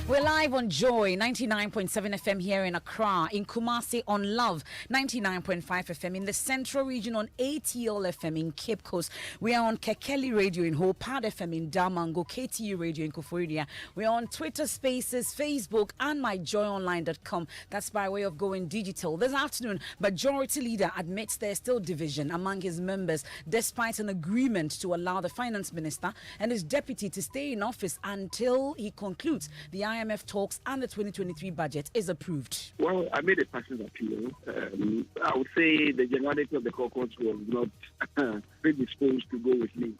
We're live on Joy 99.7 FM here in Accra, in Kumasi on Love 99.5 FM, in the Central Region on ATL FM in Cape Coast. We are on Kekeli Radio in Hopad FM in Damango, KTU Radio in Koforidua. We are on Twitter Spaces, Facebook, and myjoyonline.com. That's by way of going digital. This afternoon, Majority Leader admits there's still division among his members, despite an agreement to allow the Finance Minister and his deputy to stay in office until he concludes the IMF talks and the 2023 budget is approved. Well, I made a passing appeal. I would say the generality of the caucus was not predisposed to go with me.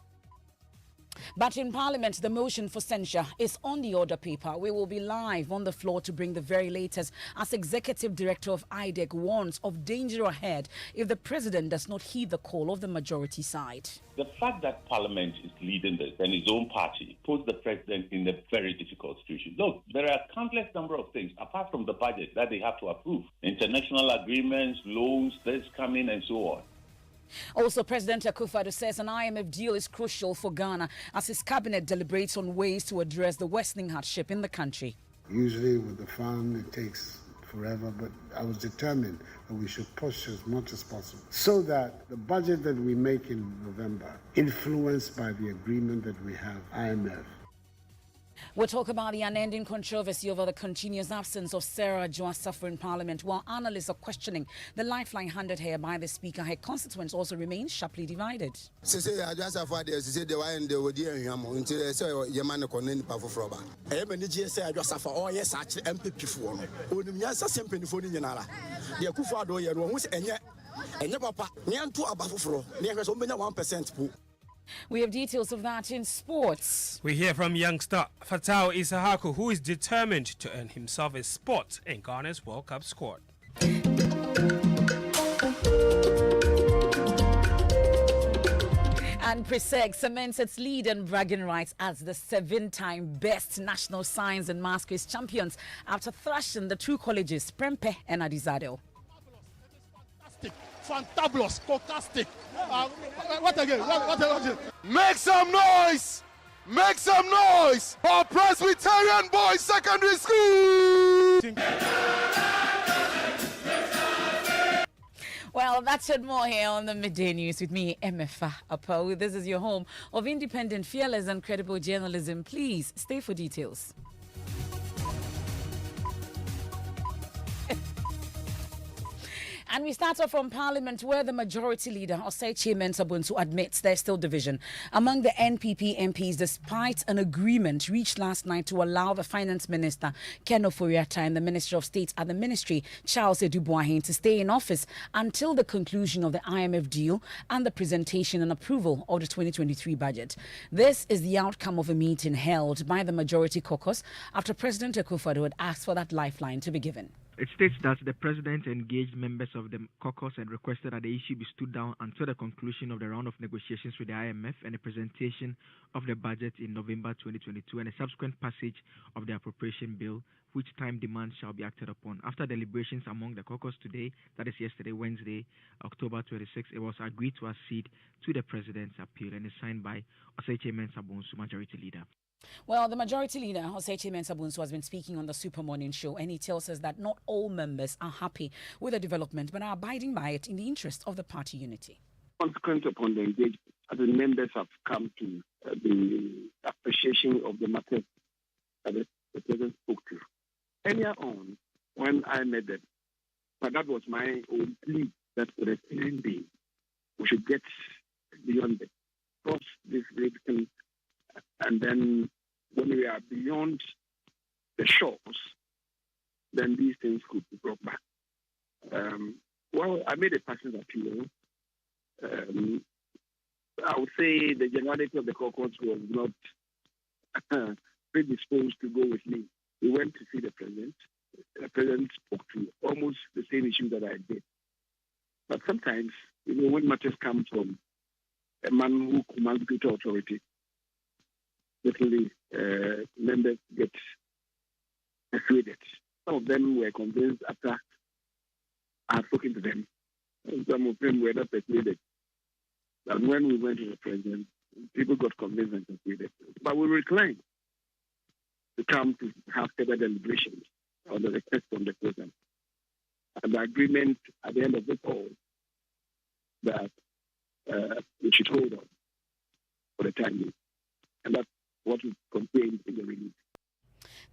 But in Parliament, the motion for censure is on the order paper. We will be live on the floor to bring the very latest as Executive Director of IDEC warns of danger ahead if the President does not heed the call of the majority side. The fact that Parliament is leading this and his own party puts the President in a very difficult situation. Look, there are countless number of things apart from the budget that they have to approve. International agreements, loans, this coming and so on. Also, President Akufo-Addo says an IMF deal is crucial for Ghana as his cabinet deliberates on ways to address the worsening hardship in the country. Usually with the fund, it takes forever, but I was determined that we should push as much as possible so that the budget that we make in November, influenced by the agreement that we have, IMF. We'll talk about the unending controversy over the continuous absence of Sarah Joa in Parliament, while analysts are questioning the lifeline handed here by the Speaker. Her constituents also remain sharply divided. We have details of that in sports. We hear from youngster Fatau Isahaku, who is determined to earn himself a spot in Ghana's World Cup squad. And Preseg cements its lead and bragging rights as the 7-time best national science and maths quiz champions after thrashing the two colleges, Prempeh and Adizado. Fantabulous, fantastic. What again? Make some noise! Make some noise for Presbyterian Boys Secondary School! Well, that's and more here on the Midday News with me, Emefa Apawu. This is your home of independent, fearless and credible journalism. Please stay for details. And we start off from Parliament, where the Majority Leader, Osechi Mensah-Bonsu, admits there's still division among the NPP MPs, despite an agreement reached last night to allow the Finance Minister, Ken Ofori-Atta, and the Minister of State at the Ministry, Charles Edubuahin, to stay in office until the conclusion of the IMF deal and the presentation and approval of the 2023 budget. This is the outcome of a meeting held by the Majority Caucus after President Akufo-Addo had asked for that lifeline to be given. It states that the President engaged members of the caucus and requested that the issue be stood down until the conclusion of the round of negotiations with the IMF and the presentation of the budget in November 2022 and a subsequent passage of the appropriation bill, which time demands shall be acted upon. After deliberations among the caucus today, that is yesterday, Wednesday, October 26, it was agreed to accede to the President's appeal and is signed by Osechi Mensah-Bonsu, Majority Leader. Well, the Majority Leader, Osechi Mensah-Bonsu, has been speaking on the Super Morning Show, and he tells us that not all members are happy with the development, but are abiding by it in the interest of the party unity. Consequent upon the engagement, the members have come to the appreciation of the matter that the President spoke to. Earlier on, when I met them, but that was my own plea that for the same day, we should get beyond it, cross this great thing. And then when we are beyond the shores, then these things could be brought back. Well, I made a passing appeal. I would say the generality of the caucus was not predisposed to go with me. We went to see the President. The President spoke to almost the same issue that I did. But sometimes, when matters come from a man who commands greater authority, definitely members get persuaded. Some of them were convinced after I had spoken to them. Some of them were not persuaded. And when we went to the President, people got convinced and persuaded. But we reclined. to come to have further deliberations on the request from the president. And the agreement at the end of it all that we should hold on for the time being. And that's what is contained in the release.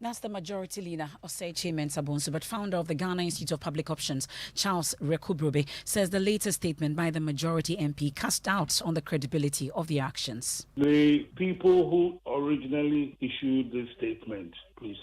That's the majority leader, Osei Mensah-Bonsu, but founder of the Ghana Institute of Public Options, Charles Rekubrobe, says the latest statement by the majority MP cast doubt on the credibility of the actions. The people who originally issued this statement, please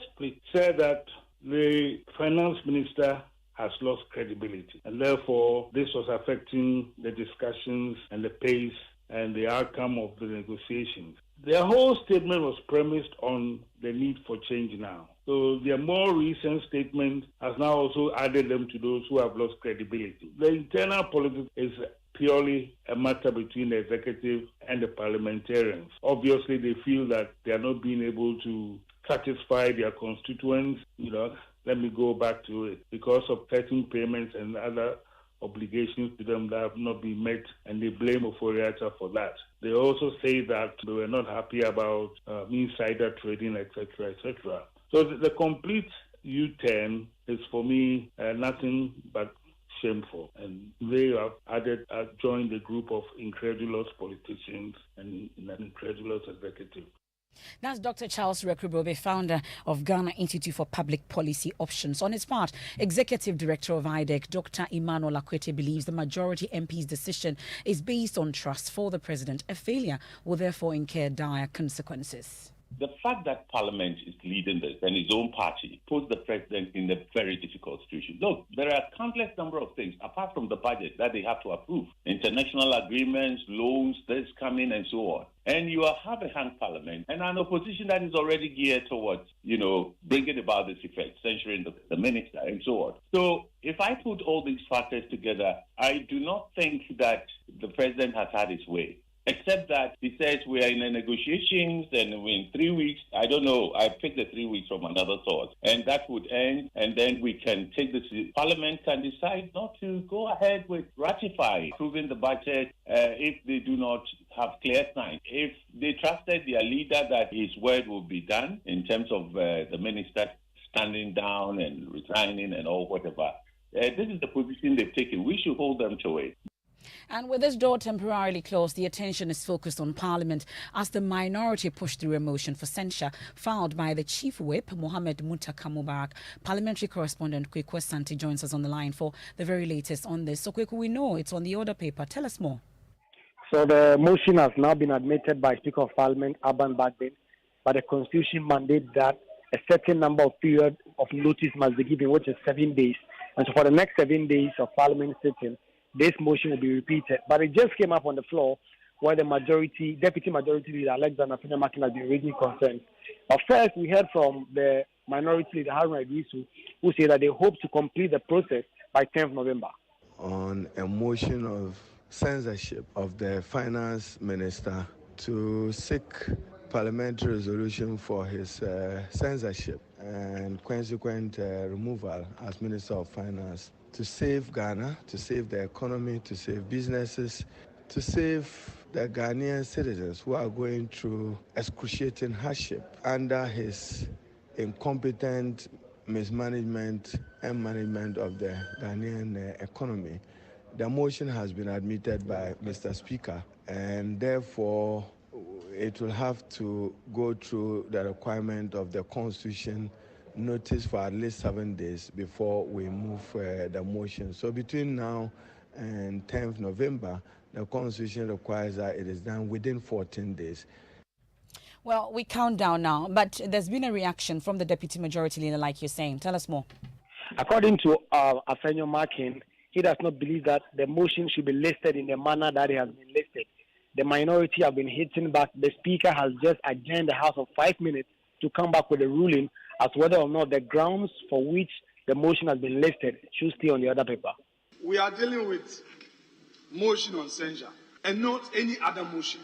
said that the finance minister has lost credibility, and therefore this was affecting the discussions and the pace and the outcome of the negotiations. Their whole statement was premised on the need for change now. So their more recent statement has now also added them to those who have lost credibility. The internal politics is purely a matter between the executive and the parliamentarians. Obviously, they feel that they are not being able to satisfy their constituents. Let me go back to it. Because of certain payments and other obligations to them that have not been met, and they blame Oforiatta for that. They also say that they were not happy about insider trading, etc., etc. So the complete U-turn is, for me, nothing but shameful. And they have joined the group of incredulous politicians and an incredulous executive. That's Dr. Charles Rekubrobe, founder of Ghana Institute for Public Policy Options. On his part, Executive Director of IDEC, Dr. Emmanuel Akwete, believes the majority MP's decision is based on trust for the president. A failure will therefore incur dire consequences. The fact that Parliament is leading this and his own party puts the president in a very difficult situation. Look, there are countless number of things apart from the budget that they have to approve. International agreements, loans, this coming and so on. And you have a hung parliament and an opposition that is already geared towards, bringing about this effect, censuring the minister and so on. So if I put all these factors together, I do not think that the president has had his way. Except that he says we are in a negotiations and in 3 weeks, I don't know, I picked the 3 weeks from another source, and that would end, and then we can take this. Parliament can decide not to go ahead with ratifying, approving the budget if they do not have clear signs. If they trusted their leader that his word will be done in terms of the minister standing down and resigning and all whatever, this is the position they've taken. We should hold them to it. And with this door temporarily closed, the attention is focused on Parliament as the minority pushed through a motion for censure filed by the Chief Whip, Mohammed Muntaka Mubarak. Parliamentary correspondent Kweku Santi joins us on the line for the very latest on this. So Kweku, we know it's on the order paper. Tell us more. So the motion has now been admitted by Speaker of Parliament, Alban Bagbin, but the Constitution mandates that a certain number of period of notice must be given, which is 7 days. And so for the next 7 days of Parliament sitting, this motion will be repeated. But it just came up on the floor where the Deputy Majority Leader, Alexander Finemakin, has been raising concerns. But first, we heard from the Minority Leader, Haruna Idrisu, who said that they hope to complete the process by 10th November. On a motion of censorship of the Finance Minister to seek parliamentary resolution for his censorship and consequent removal as Minister of Finance, to save Ghana, to save the economy, to save businesses, to save the Ghanaian citizens who are going through excruciating hardship under his incompetent mismanagement and management of the Ghanaian economy. The motion has been admitted by Mr. Speaker, and therefore it will have to go through the requirement of the Constitution, notice for at least 7 days before we move the motion. So between now and 10th November, the Constitution requires that it is done within 14 days. Well, we count down now, but there's been a reaction from the Deputy Majority Leader, like you're saying. Tell us more. According to Afenyo Markin, he does not believe that the motion should be listed in the manner that it has been listed. The minority have been hitting back. The Speaker has just adjourned the House for 5 minutes to come back with a ruling as whether or not the grounds for which the motion has been listed should stay on the other paper. We are dealing with motion on censure and not any other motion.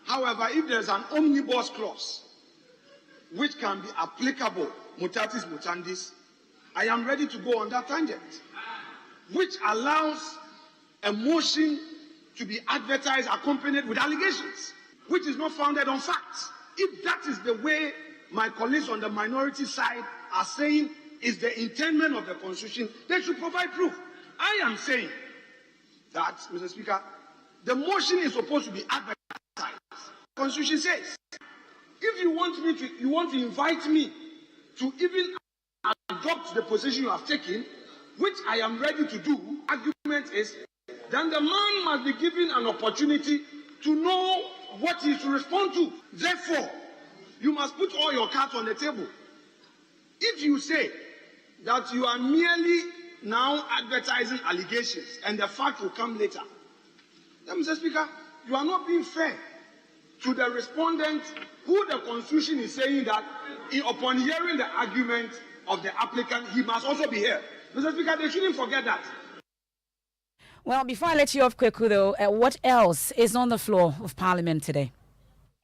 However, if there's an omnibus clause which can be applicable, mutatis mutandis, I am ready to go on that tangent, which allows a motion to be advertised accompanied with allegations, which is not founded on facts. If that is the way my colleagues on the minority side are saying is the intendment of the Constitution, they should provide proof. I am saying that, Mr. Speaker, the motion is supposed to be advertised. The Constitution says, if you want to invite me to even adopt the position you have taken, which I am ready to do, argument is, then the man must be given an opportunity to know what he should respond to. Therefore, you must put all your cards on the table. If you say that you are merely now advertising allegations and the fact will come later, then, Mr. Speaker, you are not being fair to the respondent who the Constitution is saying that upon hearing the argument of the applicant, he must also be here. Mr. Speaker, they shouldn't forget that. Well, before I let you off, Kweku, though, what else is on the floor of Parliament today?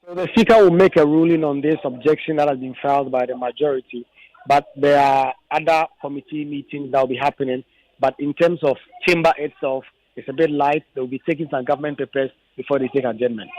So the Speaker will make a ruling on this objection that has been filed by the majority, but there are other committee meetings that will be happening. But in terms of chamber itself, it's a bit light. They will be taking some government papers before they take adjournment.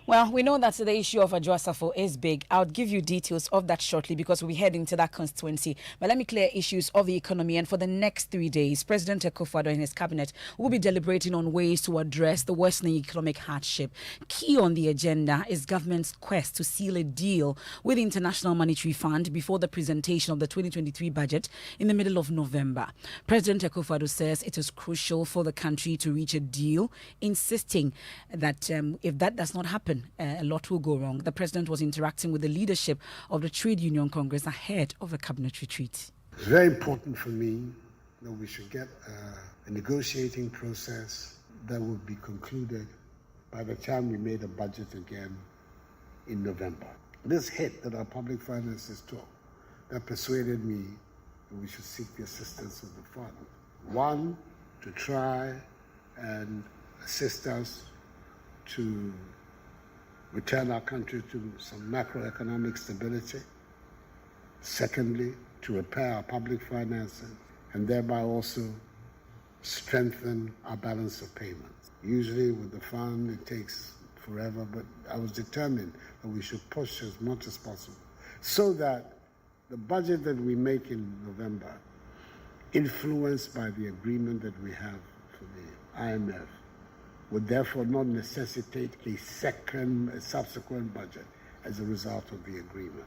Well, we know that the issue of Adjwasafo is big. I'll give you details of that shortly because we'll head into that constituency. But let me clear issues of the economy. And for the next 3 days, President Akufo-Addo and his cabinet will be deliberating on ways to address the worsening economic hardship. Key on the agenda is government's quest to seal a deal with the International Monetary Fund before the presentation of the 2023 budget in the middle of November. President Akufo-Addo says it is crucial for the country to reach a deal, insisting that if that does not happen, a lot will go wrong. The president was interacting with the leadership of the Trade Union Congress ahead of the cabinet retreat. It's very important for me that we should get a negotiating process that will be concluded by the time we made a budget again in November. This hit that our public finances took, that persuaded me that we should seek the assistance of the fund. One, to try and assist us to return our country to some macroeconomic stability. Secondly, to repair our public finances and thereby also strengthen our balance of payments. Usually with the fund, it takes forever, but I was determined that we should push as much as possible so that the budget that we make in November, influenced by the agreement that we have for the IMF, would therefore not necessitate a subsequent budget as a result of the agreement.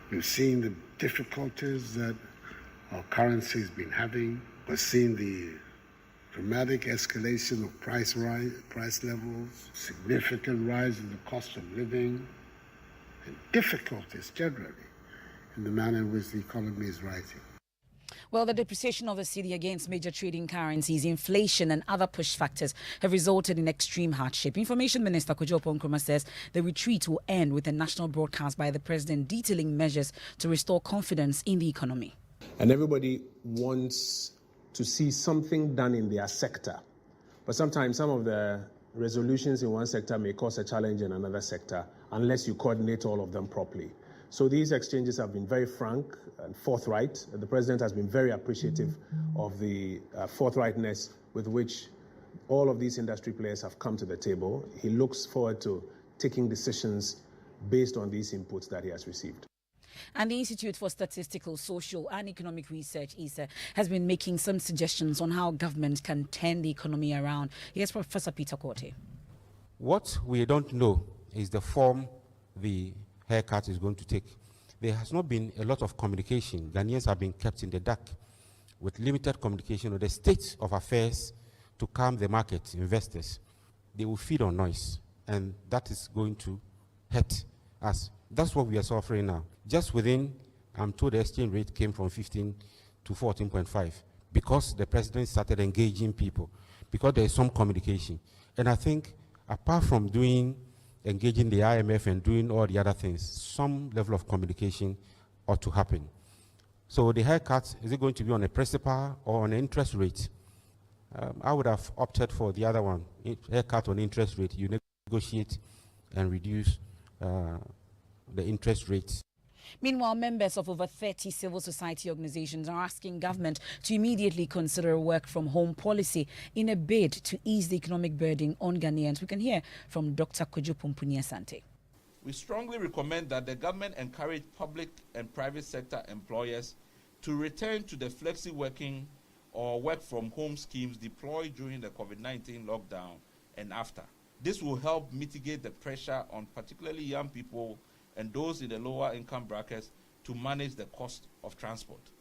We've seen the difficulties that our currency has been having. We've seen the dramatic escalation of price levels, significant rise in the cost of living, and difficulties generally in the manner in which the economy is rising. Well, the depreciation of the cedi against major trading currencies, inflation and other push factors have resulted in extreme hardship. Information Minister Kojo Nkrumah says the retreat will end with a national broadcast by the president detailing measures to restore confidence in the economy. And everybody wants to see something done in their sector. But sometimes some of the resolutions in one sector may cause a challenge in another sector unless you coordinate all of them properly. So these exchanges have been very frank and forthright. The president has been very appreciative of the forthrightness with which all of these industry players have come to the table. He looks forward to taking decisions based on these inputs that he has received. And the Institute for Statistical, Social and Economic Research, ISA, has been making some suggestions on how government can turn the economy around. Here's Professor Peter Korte. What we don't know is the form the haircut is going to take. There has not been a lot of communication. Ghanaians have been kept in the dark with limited communication of the state of affairs to calm the market, investors. They will feed on noise, and that is going to hurt us. That's what we are suffering now. Just within, I'm told the exchange rate came from 15 to 14.5 because the president started engaging people, because there is some communication. And I think apart from engaging the IMF and doing all the other things, some level of communication ought to happen. So the haircut, is it going to be on a principal or on an interest rate? I would have opted for the other one, haircut on interest rate. You negotiate and reduce the interest rates. Meanwhile, members of over 30 civil society organizations are asking government to immediately consider a work-from-home policy in a bid to ease the economic burden on Ghanaians. We can hear from Dr. Kojo Pompunia Sante. We strongly recommend that the government encourage public and private sector employers to return to the flexi working or work from home schemes deployed during the COVID-19 lockdown and after. This will help mitigate the pressure on particularly young people and those in the lower income brackets to manage the cost of transport.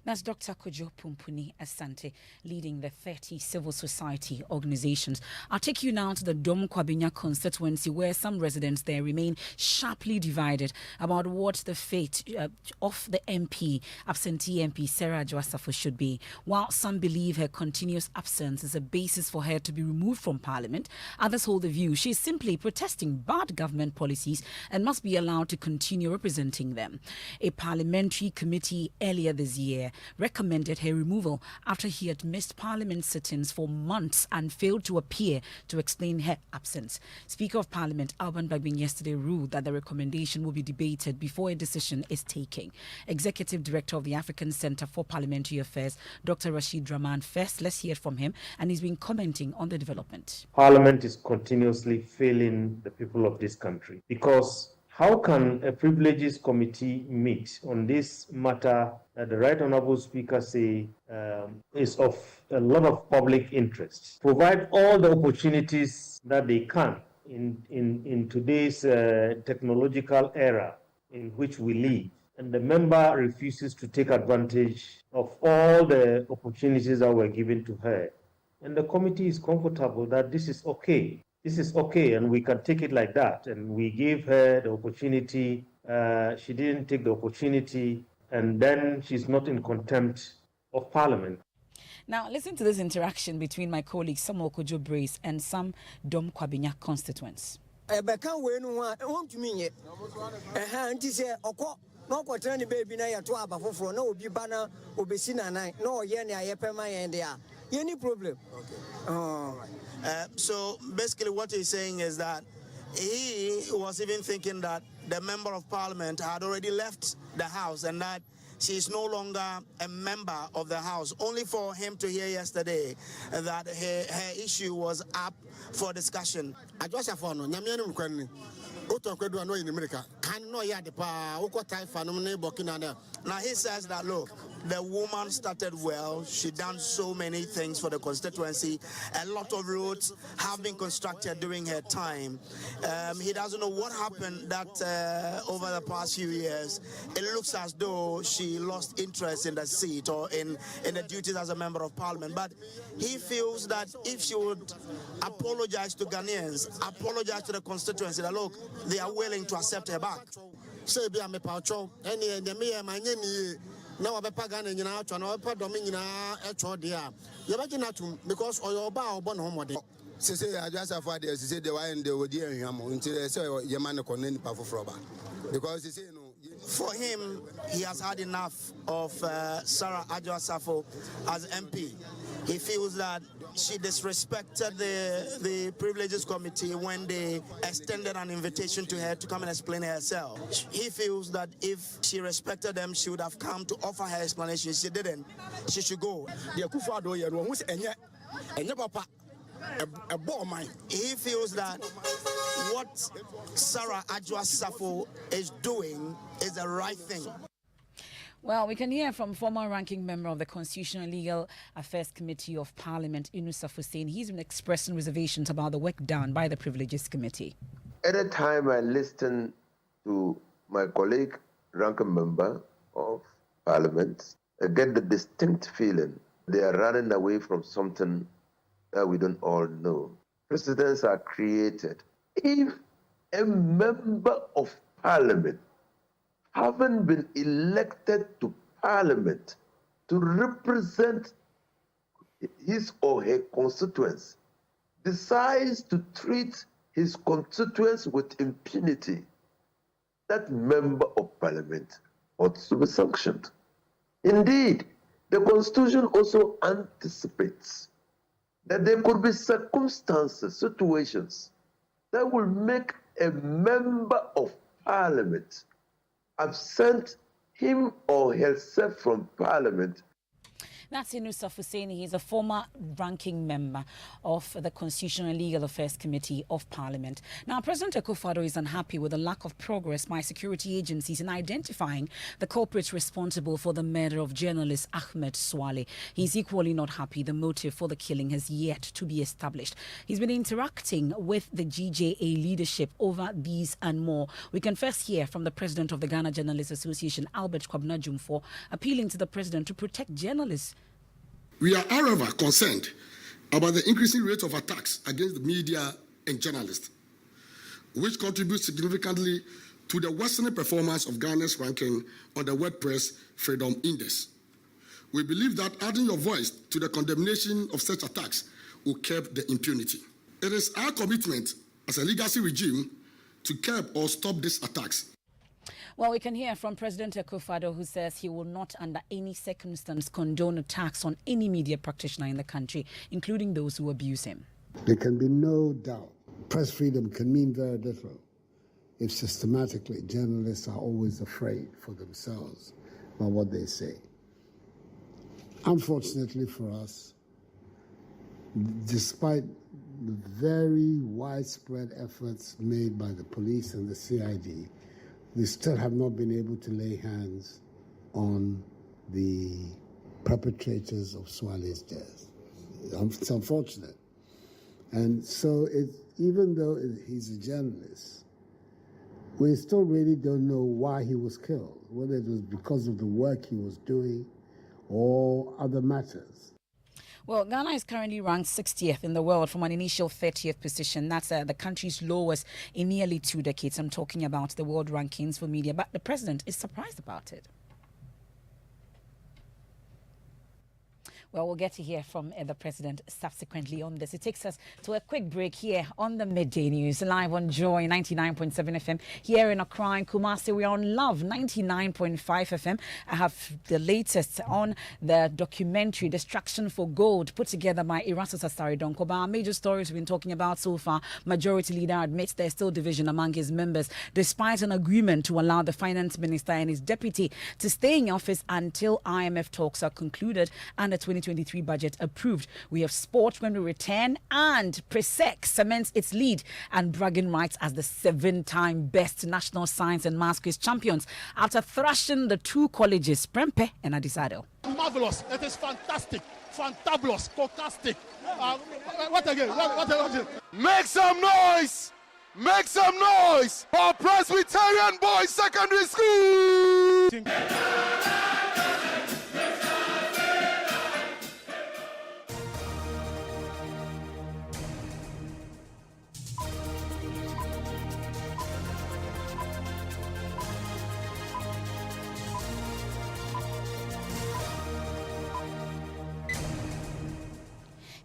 That's Dr. Kojo Pumpuni Asante, leading the 30 civil society organizations. I'll take you now to the Dom Kwabinya constituency, where some residents there remain sharply divided about what the fate of the MP, absentee MP Sarah Adwoa-Safo, should be. While some believe her continuous absence is a basis for her to be removed from Parliament, others hold the view she is simply protesting bad government policies and must be allowed to continue representing them. A parliamentary committee earlier this year recommended her removal after he had missed Parliament sittings for months and failed to appear to explain her absence. Speaker of Parliament Alban Bagbin yesterday ruled that the recommendation will be debated before a decision is taken. Executive Director of the African Centre for Parliamentary Affairs, Dr. Rashid Rahman, first, let's hear from him, and he's been commenting on the development. Parliament is continuously failing the people of this country, because how can a privileges committee meet on this matter that the Right Honourable Speaker say is of a lot of public interest, provide all the opportunities that they can in today's technological era in which we live, and the member refuses to take advantage of all the opportunities that were given to her, and the committee is comfortable that this is okay. This is okay, and we can take it like that. And we gave her the opportunity. She didn't take the opportunity, and then she's not in contempt of Parliament. Now, listen to this interaction between my colleague Samuel Kojo Brace and some Dom Kwabinya constituents. No kwatani baby na ya to aba foforo na obi bana obesi nanan na oye ne ayepema yen dia any problem. Okay. So basically what he's saying is that he was even thinking that the member of parliament had already left the house and that she is no longer a member of the house, only for him to hear yesterday that her issue was up for discussion. Now he says that, look, the woman started well. She done so many things for the constituency. A lot of roads have been constructed during her time. He doesn't know what happened that over the past few years. It looks as though she lost interest in the seat or in the duties as a member of parliament. But he feels that if she would apologize to Ghanaians, apologize to the constituency, that look, they are willing to accept her back. Now I bepa Ghana nyina atwa na bepa dom nyina etwo de a ye be gina tum because oyo ba obo no homode sese Adwoa-Safo de sese de why de wodi ehwam nti se ye man ko na nipa foforo ba because sese no. For him, he has had enough of Sarah Adwoa-Safo as MP. He feels that she disrespected the Privileges Committee when they extended an invitation to her to come and explain herself. He feels that if she respected them, she would have come to offer her explanation. She didn't. She should go. He feels that what Sarah Adwoa-Safo is doing is the right thing. Well, we can hear from former ranking member of the Constitutional and Legal Affairs Committee of Parliament, Inusaf Hussein. He's been expressing reservations about the work done by the Privileges Committee. At a time I listened to my colleague, ranking member of Parliament, I get the distinct feeling they are running away from something that we don't all know. Precedents are created. If a member of Parliament, having been elected to Parliament to represent his or her constituents, decides to treat his constituents with impunity, that member of Parliament ought to be sanctioned. Indeed, the Constitution also anticipates that there could be circumstances, situations that will make a member of Parliament absent him or herself from Parliament. That's Inusa Husseini. He's a former ranking member of the Constitutional and Legal Affairs Committee of Parliament. Now, President Akufo-Addo is unhappy with the lack of progress by security agencies in identifying the culprits responsible for the murder of journalist Ahmed Swale. He's equally not happy the motive for the killing has yet to be established. He's been interacting with the GJA leadership over these and more. We can first hear from the president of the Ghana Journalists Association, Albert Kwabena Jumfo, appealing to the president to protect journalists. We are, however, concerned about the increasing rate of attacks against the media and journalists, which contributes significantly to the worsening performance of Ghana's ranking on the World Press Freedom Index. We believe that adding your voice to the condemnation of such attacks will curb the impunity. It is our commitment as a legacy regime to curb or stop these attacks. Well, we can hear from President Akufo-Addo, who says he will not under any circumstance condone attacks on any media practitioner in the country, including those who abuse him. There can be no doubt. Press freedom can mean very little if systematically journalists are always afraid for themselves about what they say. Unfortunately for us, despite the very widespread efforts made by the police and the CID, we still have not been able to lay hands on the perpetrators of Swale's death. It's unfortunate. And so even though he's a journalist, we still really don't know why he was killed, whether it was because of the work he was doing or other matters. Well, Ghana is currently ranked 60th in the world from an initial 30th position. That's the country's lowest in nearly 2 decades. I'm talking about the world rankings for media. But the president is surprised about it. Well, we'll get to hear from the president subsequently on this. It takes us to a quick break here on the Midday News, live on Joy 99.7 FM here in Accra and Kumasi. We are on Love 99.5 FM. I have the latest on the documentary Distraction for Gold, put together by Erastus Asari Donkoba. Our major stories we've been talking about so far. Majority Leader admits there's still division among his members, despite an agreement to allow the finance minister and his deputy to stay in office until IMF talks are concluded and the 2023 budget approved. We have sport when we return, and Presec cements its lead and bragging rights as the 7-time best national science and maths quiz champions after thrashing the 2 colleges, Prempe and Adisado. Marvelous. It is fantastic. Fantabulous. Fantastic. What again? What? Make some noise! Make some noise for Presbyterian Boys Secondary School!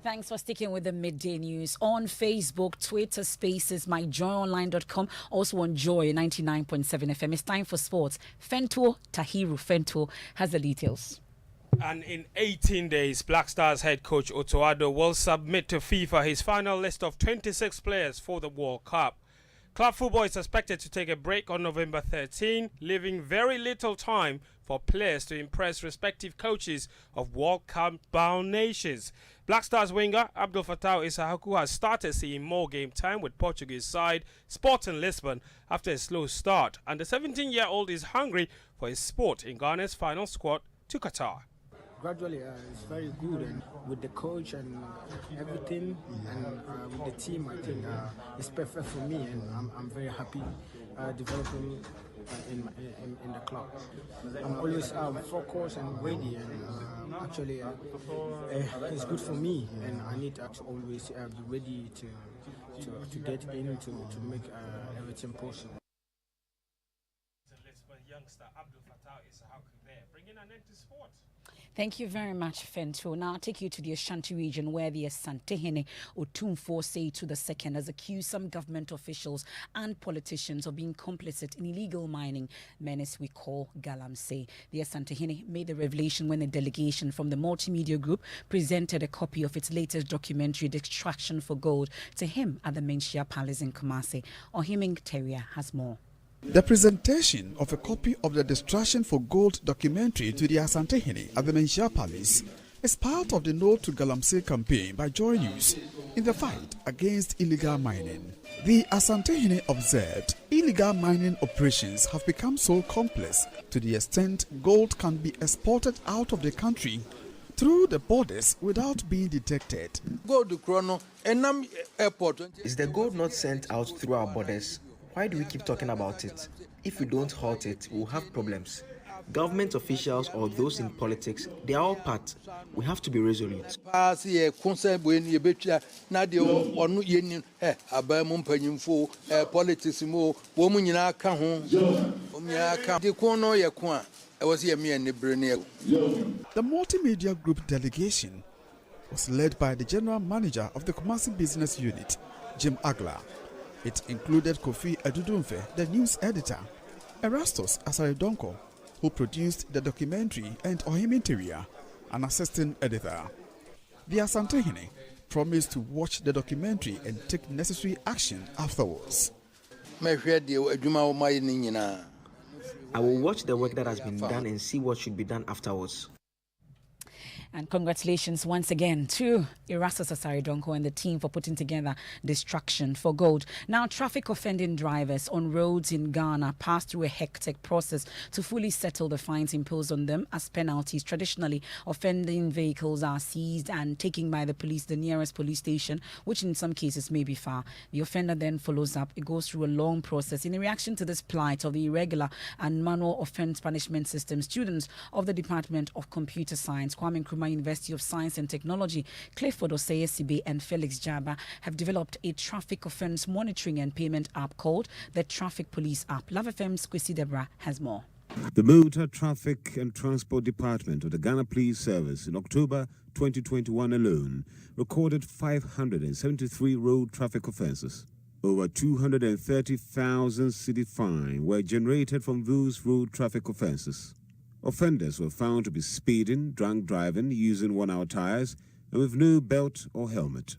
Thanks for sticking with the Midday News on Facebook, Twitter, Spaces, myjoyonline.com, also on Joy 99.7 FM. It's time for sports. Tahiru Fentuo has the details. And in 18 days, Black Stars head coach Otto-Addo will submit to FIFA his final list of 26 players for the World Cup. Club football is expected to take a break on November 13, leaving very little time for players to impress respective coaches of World Cup-bound nations. Black Stars winger Abdul Fattah Isahaku has started seeing more game time with Portuguese side Sporting Lisbon after a slow start, and the 17-year-old is hungry for his spot in Ghana's final squad to Qatar. Gradually, it's very good, and with the coach and everything, and with the team, I think it's perfect for me, and I'm very happy developing in the club. I'm always focused and ready, and actually it's good for me, and I need to always be ready to get in to make everything possible. Youngster Abdul Fattah Isahaku there, bringing an end to sport. Thank you very much, Fento. Now I'll take you to the Ashanti region where the Asantehene Otumfuo Seitu II has accused some government officials and politicians of being complicit in illegal mining menace we call Galamsey. The Asantehene made the revelation when a delegation from the multimedia group presented a copy of its latest documentary, Distraction for Gold, to him at the Menchia Palace in Kumasi. Ohiming Teria has more. The presentation of a copy of the Distraction for Gold documentary to the Asantehene at the Menchia Palace is part of the No to Galamsey campaign by Joy News in the fight against illegal mining. The Asantehene observed illegal mining operations have become so complex to the extent gold can be exported out of the country through the borders without being detected. Is the gold not sent out through our borders? Why do we keep talking about it? If we don't halt it, we'll have problems. Government officials or those in politics, they are all part. We have to be resolute. The multimedia group delegation was led by the general manager of the Kumasi Business Unit, Jim Agla. It included Kofi Edudunfe, the news editor, Erastus Asaridonko, who produced the documentary, and Ohimiteria, an assistant editor. The Asantehene promised to watch the documentary and take necessary action afterwards. I will watch the work that has been done and see what should be done afterwards. And congratulations once again to Erastus Asaridonko and the team for putting together this traction for gold. Now, traffic offending drivers on roads in Ghana pass through a hectic process to fully settle the fines imposed on them as penalties. Traditionally, offending vehicles are seized and taken by the police, the nearest police station, which in some cases may be far. The offender then follows up. It goes through a long process. In reaction to this plight of the irregular and manual offense punishment system, students of the Department of Computer Science, Kwame Nkrumah University of Science and Technology, Clifford Osei-Sibe and Felix Jaba have developed a traffic offense monitoring and payment app called the Traffic Police app. Love FM's Kwesi Debra has more. The Motor Traffic and Transport Department of the Ghana Police Service in October 2021 alone recorded 573 road traffic offences. Over 230,000 cedi fines were generated from those road traffic offences. Offenders were found to be speeding, drunk driving, using one-hour tires, and with no belt or helmet.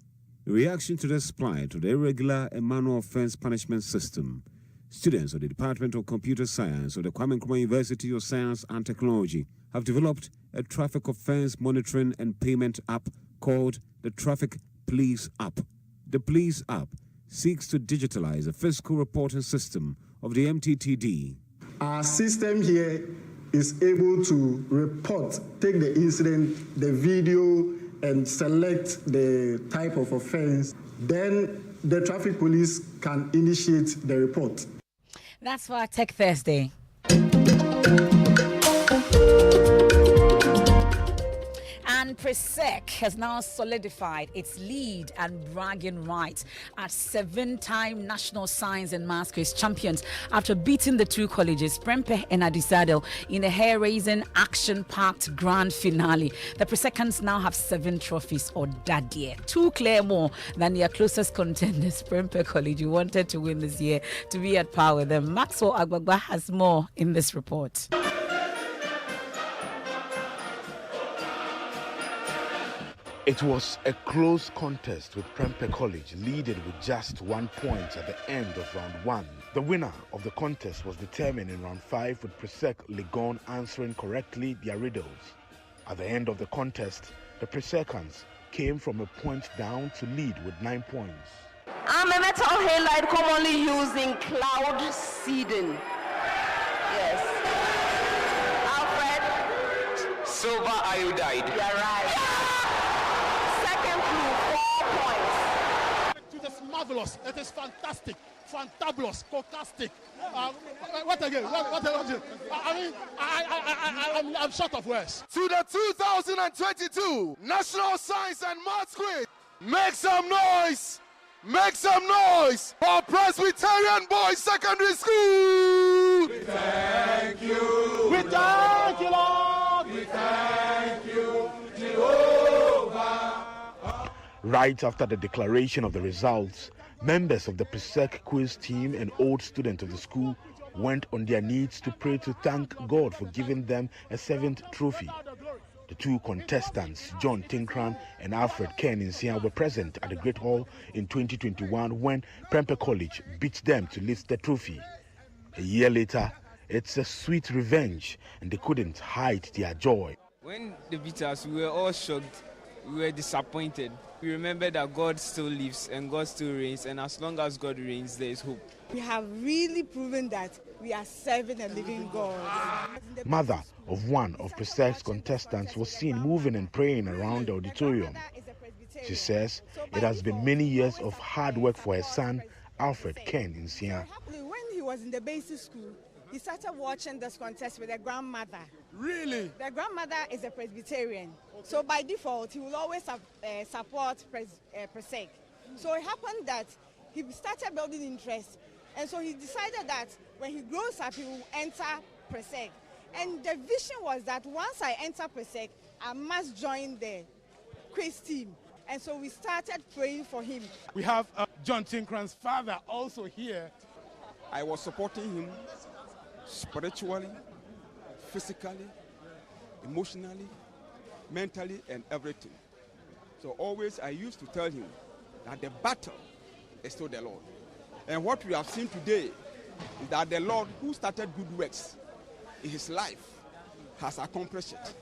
In reaction to this plight of the irregular and manual offense punishment system, students of the Department of Computer Science of the Kwame Nkrumah University of Science and Technology have developed a traffic offense monitoring and payment app called the Traffic Police app. The Police app seeks to digitalize the fiscal reporting system of the MTTD. Our system here is able to report, take the incident, the video, and select the type of offense. Then the traffic police can initiate the report. That's for our Tech Thursday. And Presec has now solidified its lead and bragging rights as 7-time National Science and Maths Quiz champions after beating the two colleges, Prempeh and Adisadel, in a hair-raising, action-packed grand finale. The Presecans now have 7 trophies, or that year, 2 clear more than their closest contenders, Prempeh College, who wanted to win this year, to be at par with them. Maxwell Agbagba has more in this report. It was a close contest with Prempeh College leading with just 1 point at the end of round 1. The winner of the contest was determined in round 5 with Presec Legon answering correctly their riddles. At the end of the contest, the Presecans came from a point down to lead with 9 points. I'm a metal halide commonly used in cloud seeding. Yes. Alfred? Silver iodide. You're right. It is marvelous. It is fantastic, fantabulous, fantastic. What again? I'm short of words. To the 2022 National Science and Maths Quiz. Make some noise! Make some noise for Presbyterian Boys Secondary School! We thank you. We thank you, Lord. We thank you, Jehovah. Right after the declaration of the results, members of the Presec quiz team and old students of the school went on their knees to pray to thank God for giving them a 7th trophy. The two contestants, John Tinkran and Alfred Keninsia, were present at the Great Hall in 2021 when Prempeh College beat them to lift the trophy. A year later, it's a sweet revenge, and they couldn't hide their joy. We When they beat us, we were all shocked. We were disappointed. We remember that God still lives and God still reigns, and as long as God reigns, there is hope. We have really proven that we are serving a living God. Mother of one of Presec's contestants was seen moving and praying around the auditorium. She says it has been many years of hard work for her son, Alfred Ken Nsia. When he was in the basic school, he started watching this contest with a grandmother. Really? The grandmother is a Presbyterian. Okay. So by default, he will always support Presec. So it happened that he started building interest. And so he decided that when he grows up, he will enter Presec. And the vision was that once I enter Presec, I must join the quiz team. And so we started praying for him. We have John Tinkran's father also here. I was supporting him spiritually, physically, emotionally, mentally, and everything. So always I used to tell him that the battle is still the Lord. And what we have seen today is that the Lord who started good works in his life has accomplished it.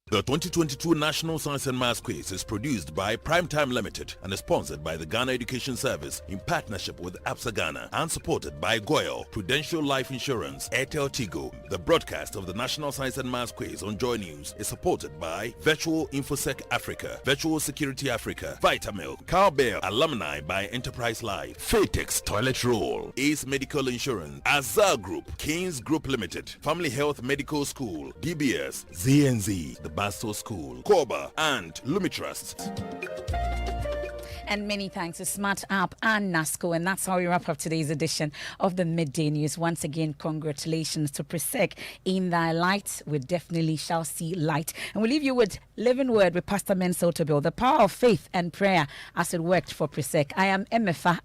The 2022 National Science and Maths Quiz is produced by Primetime Limited and is sponsored by the Ghana Education Service in partnership with APSA Ghana and supported by Goyle, Prudential Life Insurance, Airtel Tigo. The broadcast of the National Science and Maths Quiz on Joy News is supported by Virtual InfoSec Africa, Virtual Security Africa, Vitamilk, Cowbell, Alumni by Enterprise Life, Fatex Toilet Roll, Ace Medical Insurance, Azar Group, Kings Group Limited, Family Health Medical School, DBS, ZNZ, the Basto School, Koba, and Lumitrust. And many thanks to Smart App and NASCO. And that's how we wrap up today's edition of the Midday News. Once again, congratulations to Presec in thy light. We definitely shall see light. And we'll leave you with Living Word with Pastor Mensah Otabil, the power of faith and prayer as it worked for Presec. I am Emefa